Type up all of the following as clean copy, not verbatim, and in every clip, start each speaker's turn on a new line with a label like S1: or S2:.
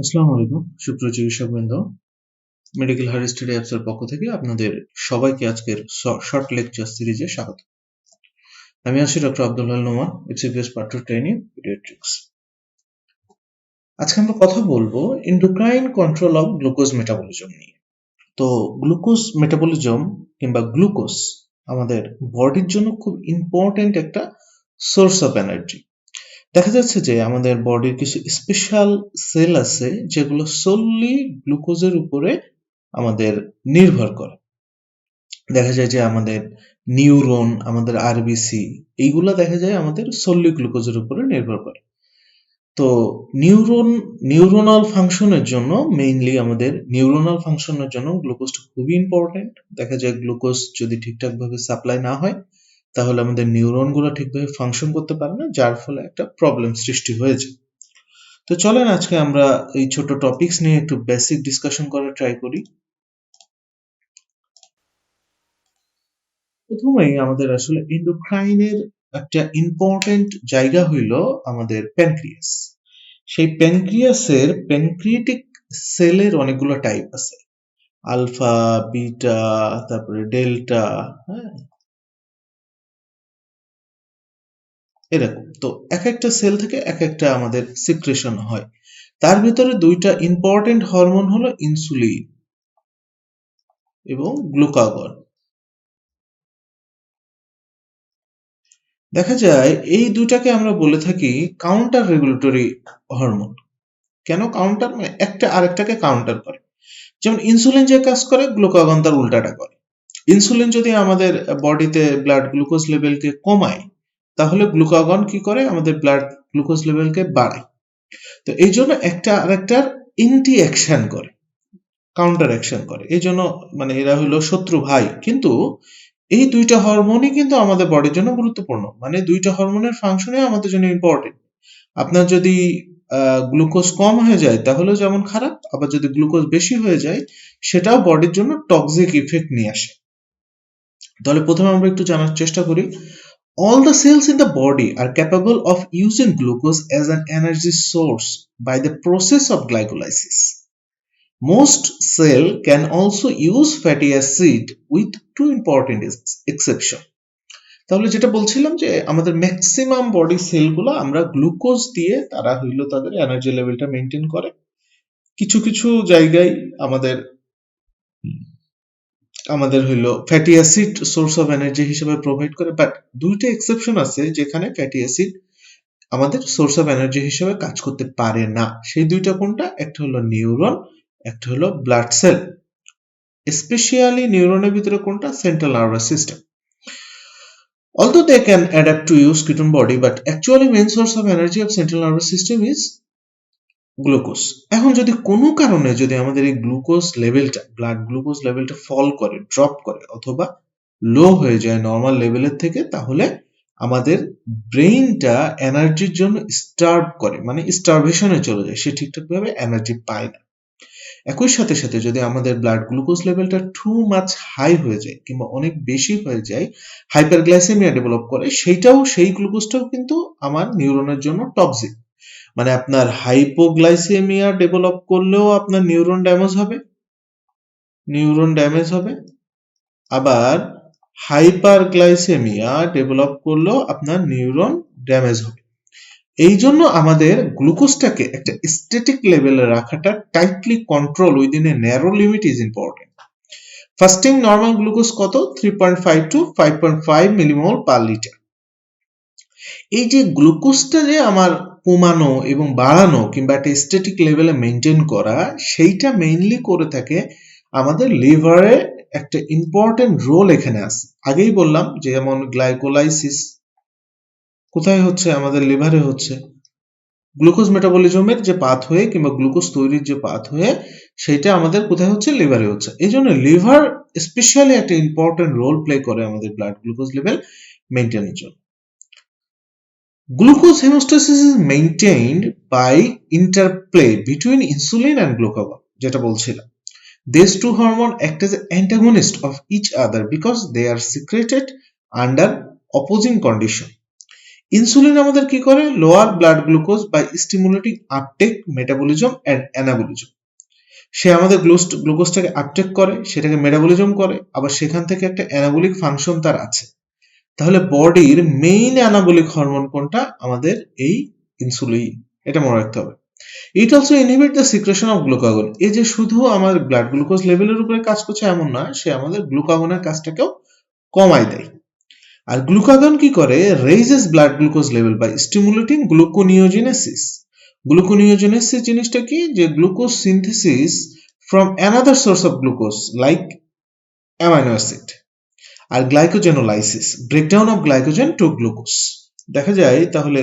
S1: আসসালামু আলাইকুম সুপ্রিয় চিকিৎসকবৃন্দ, মেডিকেল হায়ার স্টাডি অ্যাপসের পক্ষ থেকে আপনাদের সবাইকে আজকের শর্ট লেকচার সিরিজে স্বাগত। আমি আছি doctor Abdullah Al-Noman, FCPS part 2 training Paediatrics। আজকে আমরা কথা বলবো endocrine control of glucose metabolism নিয়ে। তো গ্লুকোজ মেটাবলিজম কিংবা গ্লুকোজ আমাদের বডির জন্য খুব ইম্পর্টেন্ট একটা সোর্স অফ এনার্জি। দেখা যাচ্ছে যে আমাদের বডির কিছু স্পেশাল সেল আছে যেগুলো সোললি গ্লুকোজের উপরে আমাদের নির্ভর করে। দেখা যায় যে আমাদের নিউরন, আমাদের আরবিসি, এইগুলা দেখা যায় আমাদের সোললি গ্লুকোজের উপরে নির্ভর করে। তো নিউরোনাল ফাংশনের জন্য গ্লুকোজটা খুবই ইম্পর্টেন্ট। দেখা যায় গ্লুকোজ যদি ঠিকঠাকভাবে সাপ্লাই না হয় তাহলে আমাদের নিউরনগুলো ঠিকভাবে ফাংশন করতে পারে না, যার ফলে একটা প্রবলেম সৃষ্টি হয়েছে। তো চলেন আজকে আমরা এই ছোট টপিকস নিয়ে একটু বেসিক ডিসকাশন করার ট্রাই করি। প্রথমেই আমাদের আসলে এন্ডোক্রাইনের একটা ইম্পর্টেন্ট জায়গা হইল আমাদের প্যানক্রিয়াস। সেই প্যানক্রিয়েটিক সেলের অনেকগুলো টাইপ আছে, আলফা, বিটা, তারপরে ডেল্টা, হ্যাঁ, এরকম। তো এক একটা সেল থেকে এক একটা আমাদের সিক্রেশন হয়। তার ভিতরে দুইটা ইম্পর্টেন্ট হরমোন হলো ইনসুলিন এবং গ্লুকাগন। দেখা যায় এই দুইটাকে আমরা বলে থাকি কাউন্টার রেগুলেটরি হরমোন। কেন কাউন্টার? মানে একটা আরেকটাকে কাউন্টার করে। যেমন ইনসুলিন যে কাজ করে, গ্লুকাগন তার উল্টাটা করে। ইনসুলিন যদি আমাদের বডিতে ব্লাড গ্লুকোজ লেভেলকে কমায়, তাহলে গ্লুকাগন কি করে? আমাদের ব্লাড গ্লুকোজ লেভেলকে বাড়ায়। তো এই জন্য একটা আরেকটার ইন্টি অ্যাকশন করে, কাউন্টার অ্যাকশন করে। এই জন্য মানে এরা হলো শত্রু ভাই। কিন্তু এই দুইটা হরমোনই কিন্তু আমাদের বডির জন্য গুরুত্বপূর্ণ। মানে দুইটা হরমোনের ফাংশনই আমাদের জন্য ইম্পর্টেন্ট। আপনার যদি গ্লুকোজ কম হয়ে যায় তাহলেও যেমন খারাপ, আবার যদি গ্লুকোজ বেশি হয়ে যায় সেটাও বডির জন্য টক্সিক ইফেক্ট নিয়ে আসে। তাহলে প্রথমে আমরা একটু জানার চেষ্টা করি। All the cells in the body are capable of using glucose as an energy source by the process of glycolysis. Most cells can also use fatty acid with two important exceptions. তাহলে যেটা বলছিলাম যে আমাদের maximum body সেলগুলো আমরা glucose দিয়ে তারা হইলো তাদের এনার্জি লেভেলটা মেনটেন করে। কিছু কিছু জায়গায় আমাদের আমাদের হইলো fatty acid source of energy হিসেবে প্রোভাইড করে, বাট দুইটা এক্সেপশন আছে যেখানে ফ্যাটি অ্যাসিড আমাদের সোর্স অফ এনার্জি হিসেবে কাজ করতে পারে না। সেই দুইটা কোনটা? একটা হলো নিউরন, একটা হলো ব্লাড সেল। স্পেশালি নিউরনের ভিতরে কোনটা? Central nervous system. Although they can adapt to use ketone body, but actually main source of energy of central nervous system is glucose. এখন যদি কোনো কারণে যদি আমাদের এই গ্লুকোজ লেভেলটা, ব্লাড গ্লুকোজ লেভেলটা ফল করে, ড্রপ করে অথবা লো হয়ে যায় নর্মাল লেভেলের থেকে, তাহলে আমাদের ব্রেইনটা এনার্জির জন্য স্টার্ভ করে, মানে স্টারভেশনে চলে যায়, সে ঠিকঠাকভাবে এনার্জি পায় না। একই সাথে সাথে যদি আমাদের ব্লাড গ্লুকোজ লেভেলটা টু মাচ হাই হয়ে যায় কিংবা অনেক বেশি হয়ে যায়, হাইপারগ্লাইসেমিয়া ডেভেলপ করে, সেই গ্লুকোজটাও কিন্তু আমার নিউরনের জন্য টক্সিক। মানে আপনার হাইপোগ্লাইসেমিয়া ডেভেলপ করলেও আপনার নিউরন ড্যামেজ হবে, আবার হাইপারগ্লাইসেমিয়া ডেভেলপ করলেও আপনার নিউরন ড্যামেজ হবে। এই জন্য আমাদের গ্লুকোজটাকে একটা স্ট্যাটিক লেভেলে রাখাটা, tightly control within a narrow limit is important. Fasting normal glucose কত? 3.5 to 5.5 মিলিমোল পার লিটার। এই যে গ্লুকোজটা যে আমার কমানো এবং বাড়ানো কিংবা একটা স্ট্যাটিক লেভেলে মেনটেন করা, সেইটা মেইনলি করে থাকে আমাদের লিভারে। একটা ইম্পর্টেন্ট রোল এখানে আছে। আগেই বললাম যে যেমন গ্লাইকোলাইসিস কোথায় হচ্ছে? আমাদের লিভারে হচ্ছে। গ্লুকোজ মেটাবলিজমের যে পাথওয়ে কিংবা গ্লুকোজ তৈরির যে পাথওয়ে, সেটা আমাদের কোথায় হচ্ছে? লিভারে হচ্ছে। এই জন্য লিভার স্পেশালি একটা ইম্পর্টেন্ট রোল প্লে করে আমাদের ব্লাড গ্লুকোজ লেভেল মেনটেনের জন্য। Glucose homeostasis is maintained by interplay between insulin and glucagon, যেটা বলছিলাম। These two hormones act as antagonists of each other because they are secreted under opposing condition. Insulin আমাদের কি করে? Lower blood glucose by stimulating uptake, metabolism and anabolism. সে আমাদের গ্লুকোজটাকে uptake করে, সেটাকে মেটাবলিজম করে, আবার সেখান থেকে একটা অ্যানাবলিক ফাংশন তার আছে। তাহলে বডির মেইন অ্যানাবলিক হরমোন কোনটা? আমাদের এই ইনসুলিন। এটা মনে রাখতে হবে। ইট also inhibit the secretion of glucagon. এই যে শুধু আমাদের ব্লাড গ্লুকোজ লেভেলের উপরে কাজ করছে এমন না, সে আমাদের গ্লুকাগনের কাজটাকেও কমায় দেয়। আর গ্লুকাগন কি করে? Raises blood glucose level by stimulating gluconeogenesis. Gluconeogenesis জিনিসটা কি? যে glucose synthesis from another source of glucose like amino acid. আর glycogenolysis, breakdown of glycogen to glucose. দেখা যায় তাহলে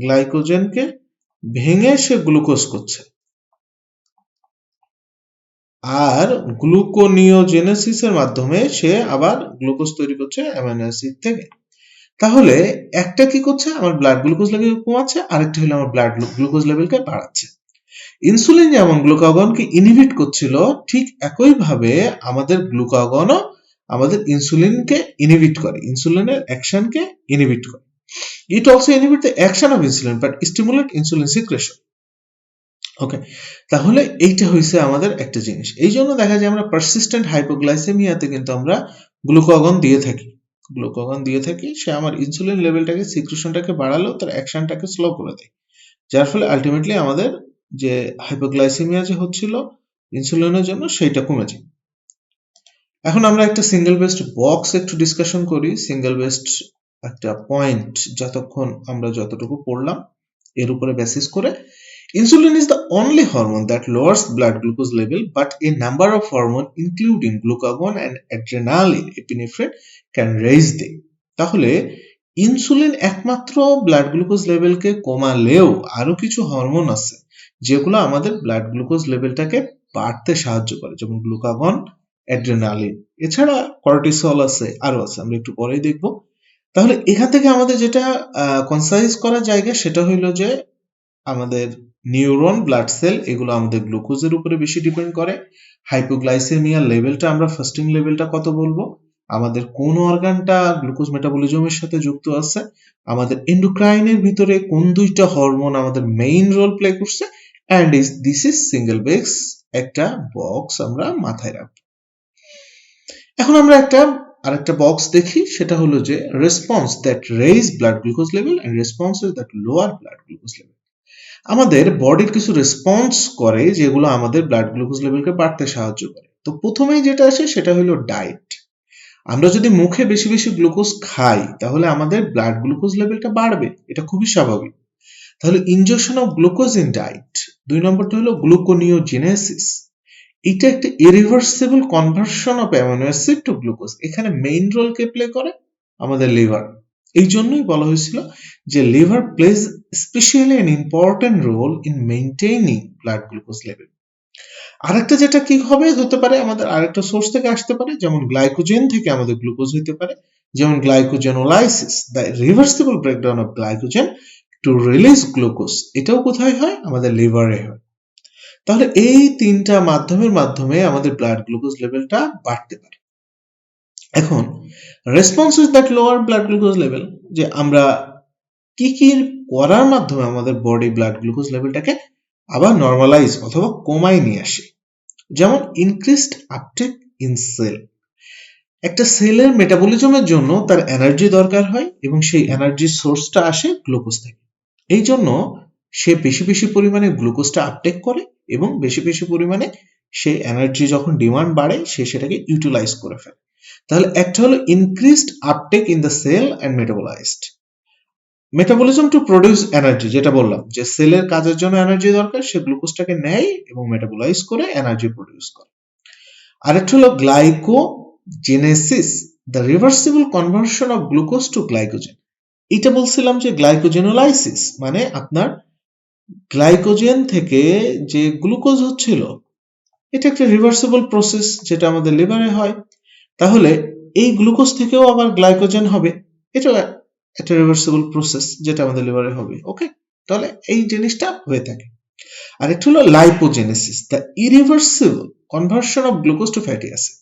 S1: গ্লাইকোজেনকে ভেঙে সে গ্লুকোজ করছে, আর গ্লুকোনিওজেনেসিসের মাধ্যমে সে আবার গ্লুকোজ তৈরি করছে অ্যামাইনো অ্যাসিড থেকে। তাহলে একটা কি করছে? আমার ব্লাড গ্লুকোজ লেভেল কমাচ্ছে, আরেকটা হলো আমার ব্লাড গ্লুকোজ লেভেলকে বাড়াচ্ছে। ইনসুলিন যেমন গ্লুকাগনকে ইনহিবিট করছিল, ঠিক একইভাবে আমাদের গ্লুকাগনও আমাদের ইনসুলিনকে ইনহিবিট করে, ইনসুলিনের অ্যাকশনকে ইনহিবিট করে। It also inhibit the action of insulin but stimulate insulin secretion. Okay, তাহলে এইটা হইছে আমাদের একটা জিনিস। এই জন্য দেখা যায় আমরা পারসিস্টেন্ট হাইপোগ্লাইসেমিয়াতে কিন্তু আমরা গ্লুকাগন দিয়ে থাকি। গ্লুকাগন দিয়ে থাকি, সে আমার ইনসুলিন লেভেলটাকে, সিক্রেশনটাকে বাড়ালেও তার অ্যাকশনটাকে স্লো করে দেয়, যার ফলে আলটিমেটলি আমাদের যে হাইপোগ্লাইসেমিয়া যে হচ্ছিল ইনসুলিনের জন্য, সেইটা কমে যায়। এখন আমরা একটা সিঙ্গেল বেসড বক্স একটু ডিসকাশন করি। সিঙ্গেল বেসড একটা পয়েন্ট যতক্ষণ আমরা যতটুকু পড়লাম এর উপরে বেসিস করে, insulin is the only hormone that lowers blood glucose level, but a number of hormones including glucagon and adrenaline epinephrine can raise them. তাহলে ইনসুলিন একমাত্র ব্লাড গ্লুকোজ লেভেলকে কমালেও আরো কিছু হরমোন আছে যেগুলো আমাদের ব্লাড গ্লুকোজ লেভেলটাকে বাড়তে সাহায্য করে, যেমন গ্লুকাগন, অ্যাড্রেনালিন, এছাড়া কর্টিসল আছে, আরো আছে, আমরা একটু পরেই দেখব। তাহলে এখান থেকে আমাদের যেটা কনসাইজ করা জায়গা সেটা হইলো যে আমাদের নিউরন, ব্লাড সেল, এগুলো আমাদের গ্লুকোজের উপরে বেশি ডিপেন্ড করে। হাইপোগ্লাইসেমিয়া লেভেলটা, আমরা ফাস্টিং লেভেলটা কত বলবো, আমাদের কোন অর্গানটা গ্লুকোজ মেটাবলিজমের সাথে যুক্ত আছে, আমাদের এন্ডোক্রাইনের ভিতরে কোন দুইটা হরমোন আমাদের মেইন রোল প্লে করছে, and this is single base একটা বক্স আমরা মাথায় রাখবো। এখন আমরা আরেকটা বক্স দেখি, সেটা হলো যে response that raise blood glucose level and responses that lower blood glucose level. আমাদের বডির কিছু রেসপন্স করে যেগুলো আমাদের ব্লাড গ্লুকোজ লেভেলকে বাড়তে সাহায্য করে। তো প্রথমেই যেটা আসে সেটা হলো ডায়েট। আমরা যদি মুখে বেশি বেশি গ্লুকোজ খাই তাহলে আমাদের ব্লাড গ্লুকোজ লেভেলটা বাড়বে, এটা খুবই স্বাভাবিক। তাহলে injection of glucose in diet. 2 নম্বরটা হলো গ্লুকোনিওজেনেসিস। এটা একটা irreversible conversion of amino acid to glucose. এখানে মেইন রোল কে প্লে করে আমাদের লিভার। এই জন্যই বলা হয়েছিল যে liver plays specially an important role in maintaining blood glucose level. আরেকটা যেটা কি হবে, হতে পারে আমাদের আরেকটা সোর্স থেকে আসতে পারে, যেমন গ্লাইকোজেন থেকে আমাদের গ্লুকোজ হইতে পারে, যেমন glycogenolysis, the reversible breakdown of glycogen to release glucose. এটাও কোথায় হয়? আমাদের লিভারে হয়। তাহলে এই তিনটা মাধ্যমে আমাদের ব্লাড গ্লুকোজ লেভেলটা বাড়তে পারে। এখন responses that lower blood glucose level, যে আমরা কি কি করার মাধ্যমে আমাদের বডি ব্লাড গ্লুকোজ লেভেলটাকে আবার নরমালাইজ অথবা কমায় নিয়ে আসে। যেমন ইনক্রিজড আপটেক ইন সেল। একটা সেলের মেটাবলিজমের জন্য তার এনার্জি দরকার হয় এবং সেই এনার্জির সোর্সটা আসে গ্লুকোজ থেকে। এই জন্য সে বেশি বেশি পরিমাণে গ্লুকোজটা আপটেক করে এবং বেশি বেশি পরিমাণে সেই এনার্জি যখন ডিমান্ড বাড়ে সে সেটাকে ইউটিলাইজ করে ফেলে। তাহলে একটা হলো increased uptake in the cell and metabolized. Metabolism to produce energy, যেটা বললাম যে সেলের কাজের জন্য এনার্জি দরকার, সে গ্লুকোজটাকে নেয় এবং মেটাবলাইজ করে এনার্জি প্রডিউস করে। আরেকটা হলো glycogenesis, the reversible conversion of glucose to glycogen. এটা বলছিলাম যে গ্লাইকোজেনোলাইসিস মানে আপনার গ্লাইকোজেন থেকে যে গ্লুকোজ হচ্ছিল, এটা একটা রিভার্সিবল প্রসেস যেটা আমাদের লিভারে হয়। তাহলে এই গ্লুকোজ থেকেও আবার গ্লাইকোজেন হবে, এটা একটা রিভার্সিবল প্রসেস যেটা আমাদের লিভারে হবে। ওকে, তাহলে এই জিনিসটা হয়ে থাকে। আর একটা হলো lipogenesis, the irreversible conversion of glucose to fatty acid.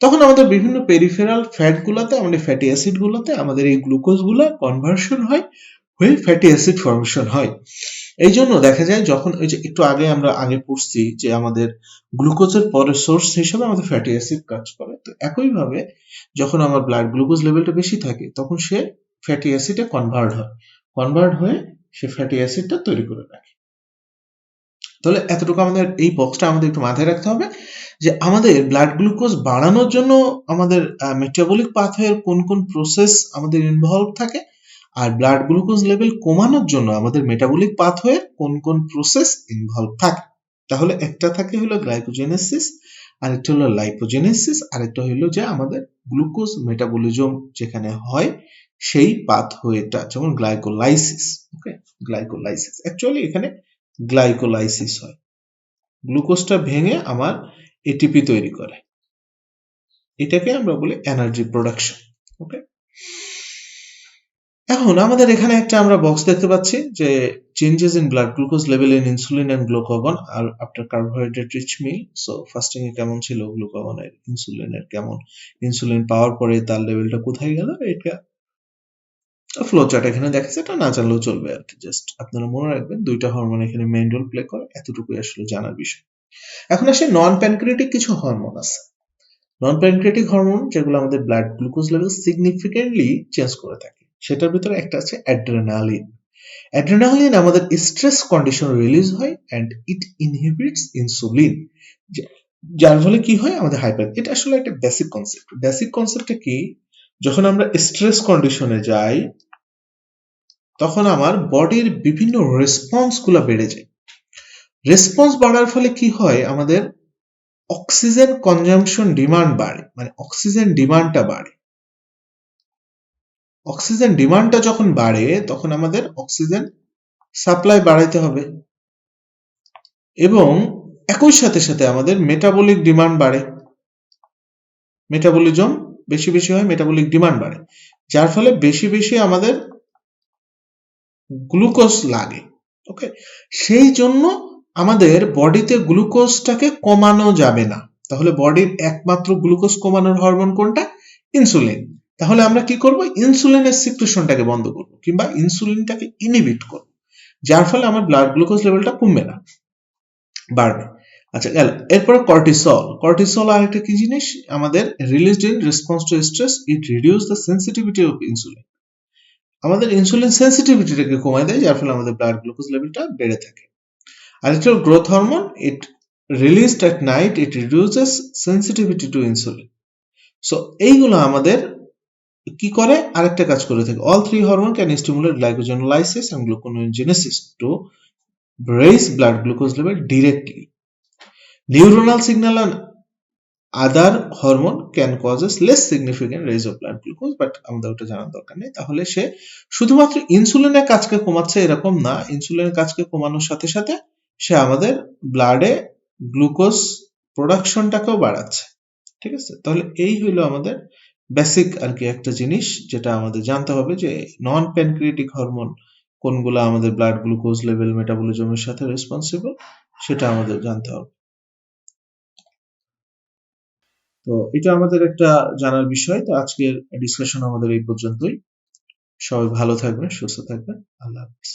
S1: তখন আমাদের বিভিন্ন পেরিফেরাল ফ্যাট গুলাতে, আমাদের ফ্যাটি অ্যাসিড গুলোতে আমাদের এই গ্লুকোজ গুলা কনভার্সন হয় হয়ে ফ্যাটি অ্যাসিড ফর্মেশন হয়। এই জন্য দেখা যায় যখন ওই যে একটু আগে আমরা পড়ছি যে আমাদের গ্লুকোজের পরে সোর্স হিসেবে আমাদের ফ্যাটি অ্যাসিড কাজ করে, তো একইভাবে যখন আমার ব্লাড গ্লুকোজ লেভেলটা বেশি থাকে তখন সে ফ্যাটি অ্যাসিডে কনভার্ট হয়ে সে ফ্যাটি অ্যাসিডটা তৈরি করে রাখে। তাহলে এতটুকু আমাদের এই বক্সটা আমাদের একটু মাথায় রাখতে হবে যে আমাদের ব্লাড গ্লুকোজ বাড়ানোর জন্য আমাদের মেটাবলিক পাথওয়ের কোন কোন প্রসেস আমাদের ইনভলভ থাকে, আর ব্লাড গ্লুকোজ লেভেল কমানোর জন্য আমাদের মেটাবলিক পাথওয়ের কোন কোন প্রসেস ইনভলভ থাকে। তাহলে একটা থাকে হলো গ্লাইকোজেনেসিস, আরেকটা হলো লাইপোজেনেসিস, আরেকটা হলো যে আমাদের গ্লুকোজ মেটাবলিজম যেখানে হয় সেই পাথওয়েটা, যেমন গ্লাইকোলাইসিস। ওকে, গ্লাইকোলাইসিস অ্যাকচুয়ালি এখানে গ্লাইকোলাইসিস হয়, গ্লুকোজটা ভেঙে আমার এটিপি তৈরি করে, এটাকে আমরা বলি এনার্জি প্রোডাকশন। ওকে, এখন আমাদের এখানে একটা আমরা বক্স দেখতে পাচ্ছি যে changes in blood glucose level in insulin and glucagon আর after carbohydrate rich meal. So fasting এ কেমন ছিল গ্লুকাগনের, ইনসুলিনের কেমন, ইনসুলিন পাওয়ার পরে তার লেভেলটা কোথায় গেল, এটা ফ্লো চার্ট এখানে দেখাচ্ছে, এটা না জানলেও চলবে আর কি। জাস্ট আপনারা মনে রাখবেন দুইটা হরমোন এখানে মেইন রোল প্লে করে, এতটুকুই আসলে জানার বিষয়। এখন আসে নন প্যানক্রিয়াটিক কিছু হরমোন আছে। নন প্যানক্রিয়াটিক হরমোন যেগুলো আমাদের blood glucose level significantly change করে থাকে, সেটার ভিতরে একটা আছে অ্যাড্রেনালিন। অ্যাড্রেনালিন আমাদের স্ট্রেস কন্ডিশন রিলিজ হয় অ্যান্ড ইট ইনহিবিটস ইনসুলিন, যার ফলে কি হয় আমাদের হাইপার। এটা আসলে একটা বেসিক কনসেপ্ট। বেসিক কনসেপ্টটা কি, যখন আমরা স্ট্রেস কন্ডিশনে যাই তখন আমার বডির বিভিন্ন রেসপন্স গুলা বেড়ে যায়। রেসপন্স বাড়ার ফলে কি হয়, আমাদের অক্সিজেন কনজাম্পশন ডিমান্ড বাড়ে, মানে অক্সিজেন ডিমান্ডটা বাড়ে। অক্সিজেন ডিমান্ডটা যখন বাড়ে তখন আমাদের অক্সিজেন সাপ্লাই বাড়াইতে হবে, এবং একই সাথে সাথে আমাদের মেটাবলিক ডিমান্ড বাড়ে, মেটাবলিজম বেশি বেশি হয়, মেটাবলিক ডিমান্ড বাড়ে, যার ফলে বেশি বেশি আমাদের গ্লুকোজ লাগে। ওকে, সেই জন্য আমাদের বডিতে গ্লুকোজটাকে কমানো যাবে না। তাহলে বডির একমাত্র গ্লুকোজ কমানোর হরমোন কোনটা? ইনসুলিন। তাহলে আমরা কি করব, ইনসুলিনের সিক্রেশনটাকে বন্ধ করব, কিংবা ইনসুলিনটাকে ইনহিবিট করব, যার ফলে আমার ব্লাড গ্লুকোজ লেভেলটা কমবে না, বাড়বে। আচ্ছা গেল, এরপরে কর্টিসল। কর্টিসল আরেকটা কি জিনিস, আমাদের released in response to stress, it reduce the sensitivity of insulin, আমাদের ইনসুলিন সেন্সিটিভিটিটাকে কমায় দেয়, যার ফলে আমাদের ব্লাড গ্লুকোজ লেভেলটা বেড়ে থাকে। আরেকটা growth hormone, it released at night, it reduces sensitivity to insulin. So এইগুলো আমাদের কি করে, আরেকটা কাজ করে থাকে। All three hormone can stimulate glycogenolysis and gluconeogenesis to raise blood glucose level directly. Neuronal signal and other hormone can causes less significant raise of blood glucose, but আমাদের ওটা জানার দরকার নেই। তাহলে সে শুধুমাত্র ইনসুলিনের কাজকে কমাচ্ছে এরকম না, ইনসুলিনের কাজকে কমানোর সাথে সাথে সে আমাদের ব্লাডে গ্লুকোজ প্রোডাকশনটাকেও বাড়াচ্ছে। ঠিক আছে, তাহলে এই হলো আমাদের বেসিক আর কি একটা জিনিস যেটা আমাদের জানতে হবে, যে নন প্যানক্রিয়াটিক হরমোন কোনগুলো আমাদের ব্লাড গ্লুকোজ লেভেল মেটাবলিজমের সাথে রেসপন্সিবল, সেটা আমাদের জানতে হবে। তো এটা আমাদের একটা জানার বিষয়। তো আজকের ডিসকাশন আমাদের এই পর্যন্তই। সবাই ভালো থাকবেন, সুস্থ থাকবেন। আল্লাহ হাফেজ।